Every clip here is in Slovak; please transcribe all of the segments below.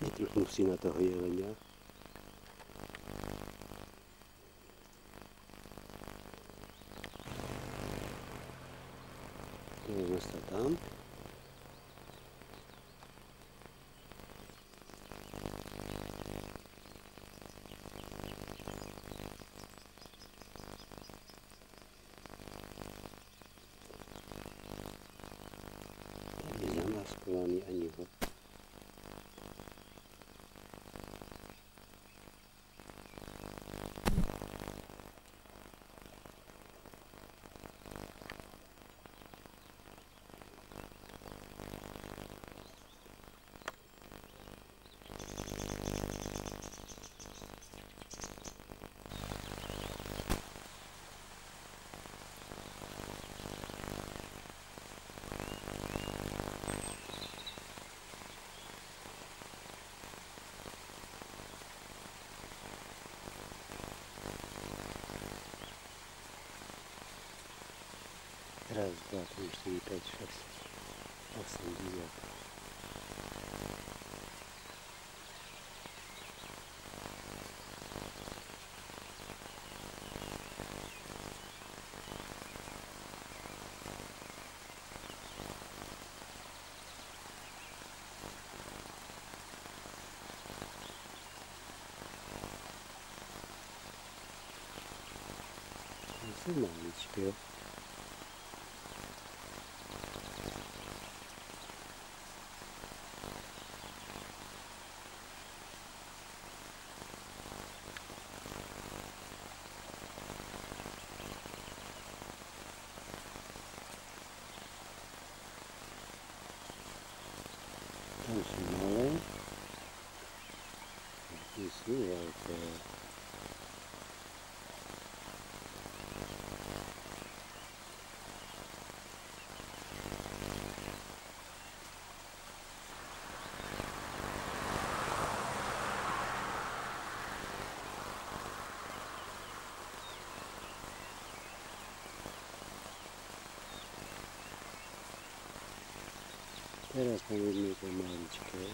Vytrhnú si na toho jelenia. Teraz sa tam. Tam je zamaskovaný ani ho. Raz, dva, tri, štyri, päť, šesť, osem, deväť. To sú maličké. Tam sú malé, tu sú veľké. Teraz povedme to maličké.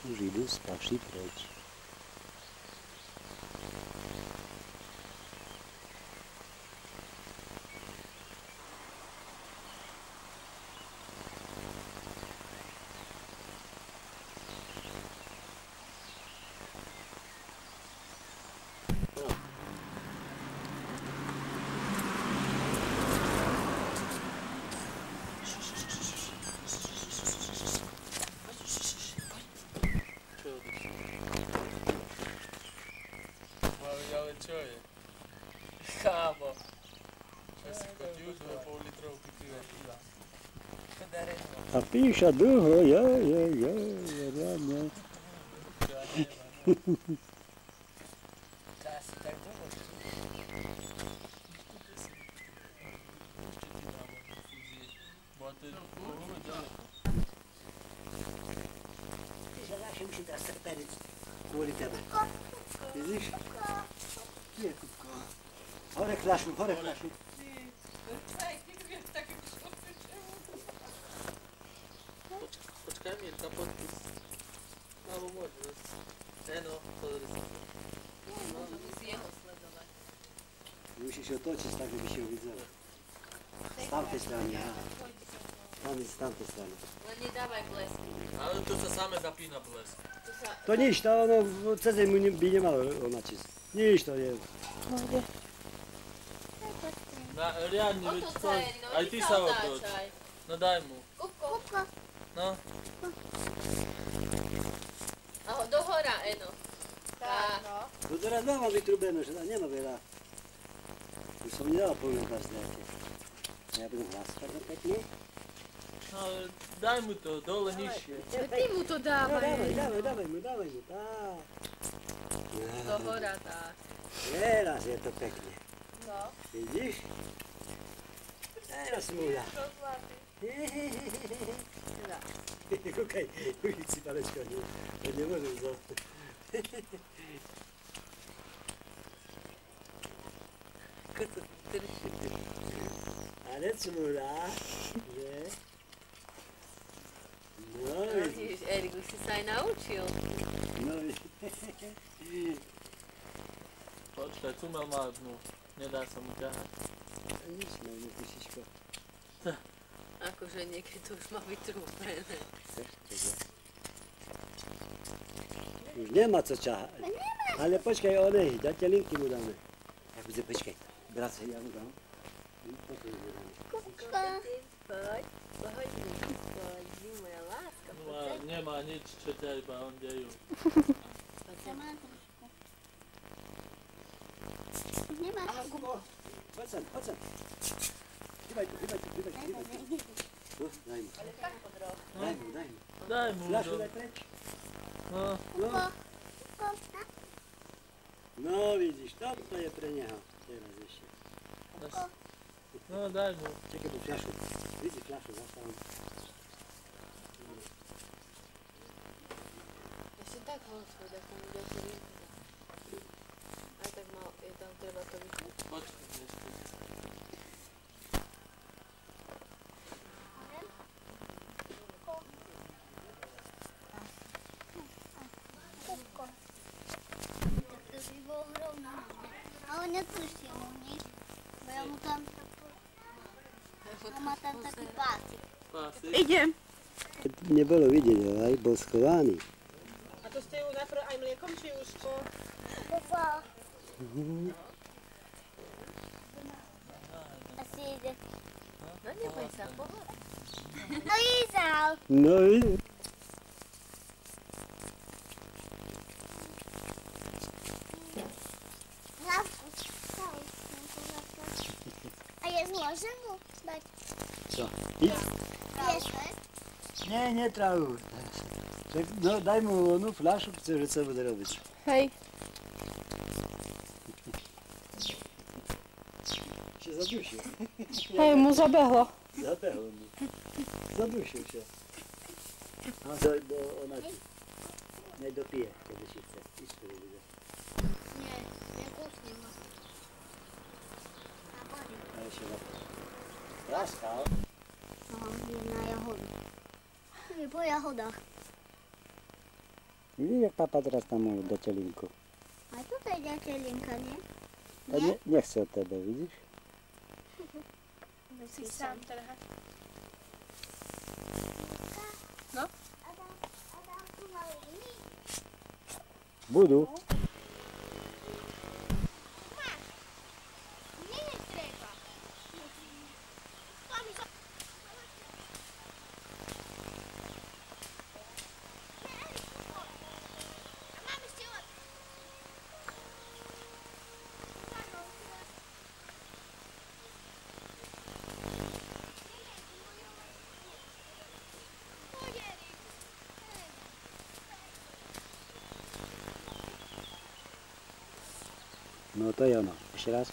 Už idú z paši preč. Čo je? Kámo. Čo si chodil do pol litrovky piva? A píša dlho, riadne. Asi tak dlho. Že ľahšie už si dá srperec kvôli tebe. Vidíš? Je Kupko. Hore fľašu, hore fľašu. Počkaj, Mirka, podpis. Alebo môže. Eno, pozri sa. Môžem si jeho sledovať. Musíš ho točiť tak, aby si ho videla. Z tamtej strany, aha. Z tamtej strany. Len nedávaj blesk. Ale to sa same zapína blesk. To nič, to ono cez mu by nemalo onačiť. Nič to je. Riadne, veď to... Aj ty sa otoč. No daj mu. Kupko. No. Do hora, Eno. Tak, no. No teraz dávam vytrubenú, že nemá veľa. Už som nedal plné bazdáke. Ja budem hlasovať no pekne. No, daj mu to, dole nižšie. Ty mu to dávaj. Dávaj mu, tak. Do hora, tak. Teraz je to pekne. No. Vidíš? Eno smúľa. Kúkaj, užiť si palečko, to nemôžem zostať. Ako to trší. A necmúľa, že? No, Vidíš, Erik, už si sa aj naučil. no, Počkaj, cumel má dnu. Nedá sa mu ťahať. nič, no, píšičko. Akože niekedy to už má vytrúpené. Už nemá co čahať. Ale počkaj, onej, datelinky mu dáme. Tak bude, počkaj, brace, ja mu dám. Potom mu dáme. Poď, moja láska, No a nemá nič, čo ťa iba on dejú. Poď sem, poď sem. Hýbaj tu. No, daj mu. Daj mu. Daj mu Fľašu do... daj preč. No, No, vidíš, toto je pre neho. Teraz ešte. no daj mu. Čekaj tú fľašu. Vidíš fľašu, zastavom. ešte tak hospod, ako mu dá to rýchlo. Aj tak mal, je tam treba to vychnúť. Počkaj, ešte. Ale netuším mu nič, bo ja mu tam má tam taký pásik. Pásy. Idem. Keď nebolo vidieť, aj bol schovaný. A to ste ju najprv aj mliekom, či už po... Asi ide. No neboj sa, pohľad. No Izal! No, vidíš. Hlavku. A je zložen mu dať? Co? Idź. Vieš, Nie, nie travu. Tak, no, daj mu onú fľašu, že co bude robiť. Hej. Się zadusił. Hej, mu zabehlo. Zabehol mu. Zadusił się. No to ona ci nie dopije, kiedy się chce. Idź tu, widzę. Nie, ja głos nie ma. Ale się laskał. No, je na jahody. Nie po jahodach. Widzisz, jak papa teraz tam do cielinku. A tutaj dziewczynka, nie? To nie chce od tebe, widzisz? Si sám teda. Budu. Nie trzeba. No to i ono. Jeszcze raz.